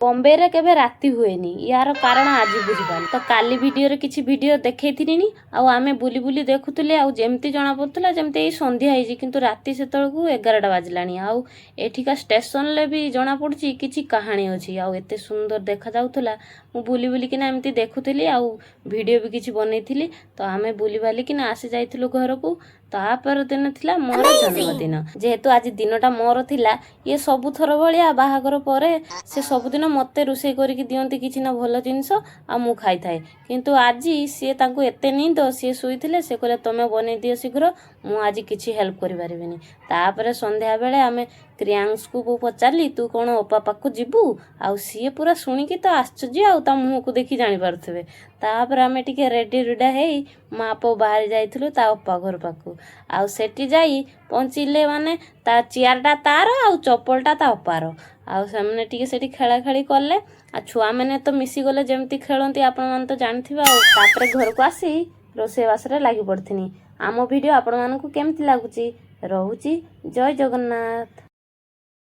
बॉम्बे रे केबे राति हुएनी यार कारण आज बुझिपाल तो काली वीडियो रे किछि वीडियो देखैथिनी आ आमे बुली बुली देखुतले आ जेमती जणा पड़तला जेमती ए संध्या हेजी किंतु राति सेतळकू 11टा बाजलानी आ एठिका स्टेशन ले भी जणा पड़छि किछि कहानी अछि आ एते सुंदर देखा जाउतला मु बुली बुली किना एमती देखुतली आ वीडियो भी किछि बनैथिली तो आमे बुली बाली किना आसी जाइथिलु घरकू तापर दिन थिला मोर जन्मदिन जेहेतु आज दिनटा मोर थिला ये सब थर भलिया बाहागर परे से सबुदिन मते रोषे करिकी दियंती किछि ना भल जिंस आ मु खाइ थाए किंतु आजी से तांको एते नींद से सोइथिले से कहले तमे बनै दियो शीघ्र मु आज किछि हेल्प करि पारिबिनी तापर संध्या बेले आमे क्रियांश को पचारली तू कौन अपा पाखु जीवु आ सी पूरा शुणिकी तो आश्चर्य आ ता मुह को देखी जानी पारुथिबे तापर आमे टिके रेडी रुडा हेई माँ पो बाहर जाइथिलु ता अपा घर पाखु आ सेठी जाई पहुंचिले माने ता चेयरटा तार आ चप्पलटा ता अपार आ सामने टिके सेठी खेला खेली करले आ छुआ मैंने तो मिसी गले जेमती खेलती आपण मान तो जानथिबा आ तापर घर को आसी रोसे बासरे लागि पड़थिनी आमो वीडियो आपण मानकु केमती लागुची रहूची जय जगन्नाथ।